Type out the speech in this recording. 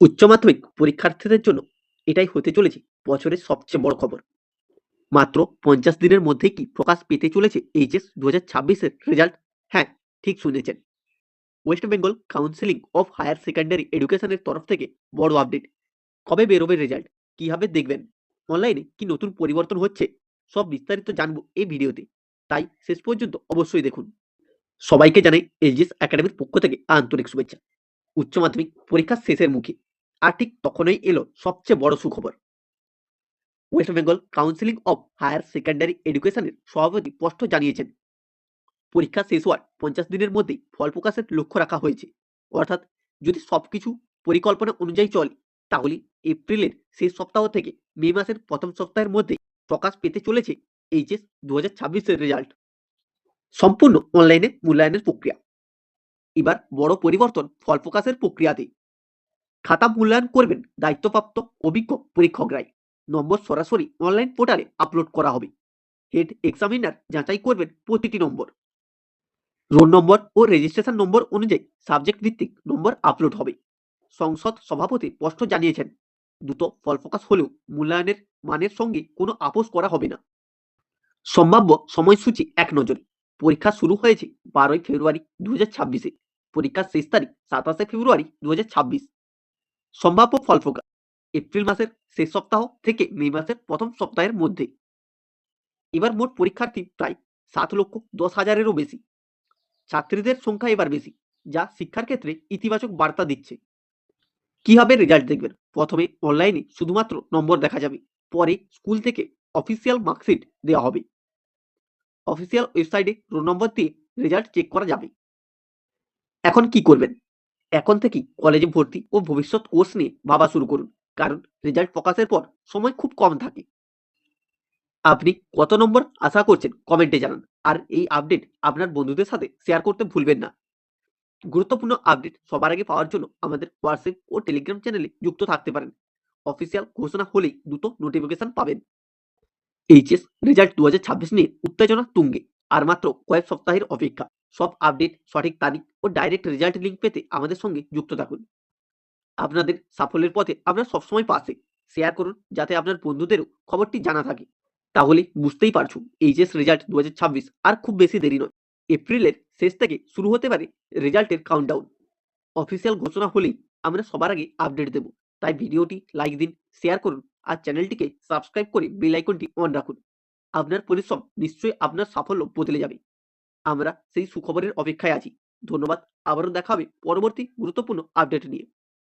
উচ্চ মাধ্যমিক পরীক্ষার্থীদের জন্য এটাই হতে চলেছে বছরের সবচেয়ে বড় খবর। মাত্র ৫০ দিনের মধ্যেই কি প্রকাশ পেতে চলেছে এইচএস ২০২৬ এর রেজাল্ট? হ্যাঁ, ঠিক শুনেছেন। West Bengal counselling of higher secondary এডুকেশনের তরফ থেকে বড় আপডেট। কবে বেরোবে রেজাল্ট? কিভাবে দেখবেন? অনলাইনে কি নতুন পরিবর্তন হচ্ছে? সব বিস্তারিত জানবো এই ভিডিওতে। তাই শেষ পর্যন্ত অবশ্যই দেখুন। সবাইকে জানাই এইচএস একাডেমির পক্ষ থেকে আন্তরিক শুভেচ্ছা। উচ্চ মাধ্যমিক পরীক্ষা শেষের মুখে। আর ঠিক তখনই এলো সবচেয়ে বড় সুখবর। West Bengal counselling of higher secondary এডুকেশনের সভাপতি স্পষ্ট জানিয়েছেন, পরীক্ষা শেষ হওয়ার ৫০ দিনের মধ্যেই ফল প্রকাশের লক্ষ্য রাখা হয়েছে। অর্থাৎ যদি সবকিছু পরিকল্পনা অনুযায়ী চলে, তাহলে এপ্রিলের শেষ সপ্তাহ থেকে মে মাসের প্রথম সপ্তাহের মধ্যে প্রকাশ পেতে চলেছে এইচএস ২০২৬ এর রেজাল্ট। সম্পূর্ণ অনলাইনে মূল্যায়নের প্রক্রিয়া। এবার বড় পরিবর্তন ফল প্রকাশের প্রক্রিয়াতে। খাতা মূল্যায়ন করবেন দায়িত্বপ্রাপ্ত অভিজ্ঞ পরীক্ষকরাই। নম্বর সরাসরি অনলাইন পোর্টালে আপলোড করা হবে। হেড এক্সামিনার যাচাই করবেন প্রতিটি নম্বর। রোল নম্বর ও রেজিস্ট্রেশন নম্বর অনুযায়ী সাবজেক্ট ভিত্তিক নম্বর আপলোড হবে। সংসদ সভাপতি স্পষ্ট জানিয়েছেন, দ্রুত ফল প্রকাশ হলেও মূল্যায়নের মানের সঙ্গে কোনো আপোষ করা হবে না। সম্ভাব্য সময়সূচি এক নজরে। পরীক্ষা শুরু হয়েছে ১২ই ফেব্রুয়ারি ২০২৬-এ। পরীক্ষার শেষ তারিখ ২৭শে ফেব্রুয়ারি ২০২৬। সম্ভাব্য ফল প্রকাশ এপ্রিল মাসের শেষ সপ্তাহ থেকে মে মাসের প্রথম সপ্তাহের মধ্যে। এবার মোট পরীক্ষার্থী প্রায় ৭,১০,০০০-এরও বেশি। ছাত্রীদের সংখ্যা এবার বেশি, যা শিক্ষার ক্ষেত্রে ইতিবাচক বার্তা দিচ্ছে। কিভাবে রেজাল্ট দেখবেন? প্রথমে অনলাইনে শুধুমাত্র নম্বর দেখা যাবে। পরে স্কুল থেকে অফিসিয়াল মার্কশিট দেওয়া হবে। অফিসিয়াল ওয়েবসাইটে রোল নম্বর দিয়ে রেজাল্ট চেক করা যাবে। এখন কি করবেন? এখন থেকেই কলেজে ভর্তি ও ভবিষ্যৎ কোর্স নিয়ে ভাবা শুরু করুন। কারণ রেজাল্ট প্রকাশের পর সময় খুব কম থাকে। আপনি কত নম্বর আশা করছেন কমেন্টে জানান। আর এই আপডেট আপনার বন্ধুদের সাথে শেয়ার করতে ভুলবেন না। গুরুত্বপূর্ণ আপডেট সবার আগে পাওয়ার জন্য আমাদের হোয়াটসঅ্যাপ ও টেলিগ্রাম চ্যানেলে যুক্ত থাকতে পারেন। অফিসিয়াল ঘোষণা হলেই দ্রুত নোটিফিকেশন পাবেন। এইচএস রেজাল্ট ২০২৬ নিয়ে উত্তেজনা তুঙ্গে। আর মাত্র কয়েক সপ্তাহের অপেক্ষা। সব আপডেট, সঠিক তারিখ ও ডাইরেক্ট রেজাল্ট লিঙ্ক পেতে আমাদের সঙ্গে যুক্ত থাকুন। আপনাদের সাফল্যের পথে আমরা সবসময় পাশে। শেয়ার করুন যাতে আপনার বন্ধুদেরও খবরটি জানা থাকে। তাহলে বুঝতেই পারছো এইচএস রেজাল্ট ২০২৬ আর খুব বেশি দেরি নয়। এপ্রিলের শেষ থেকে শুরু হতে পারে রেজাল্টের কাউন্টডাউন। অফিসিয়াল ঘোষণা হলেই আমরা সবার আগে আপডেট দেব। তাই ভিডিওটি লাইক দিন, শেয়ার করুন আর চ্যানেলটিকে সাবস্ক্রাইব করে বেল আইকনটি অন রাখুন। আপনার পরিশ্রম নিশ্চয়ই আপনার সাফল্য বদলে যাবে। আমরা সেই সুখবরের অপেক্ষায় আছি। ধন্যবাদ। আবারও দেখা হবে পরবর্তী গুরুত্বপূর্ণ আপডেট নিয়ে।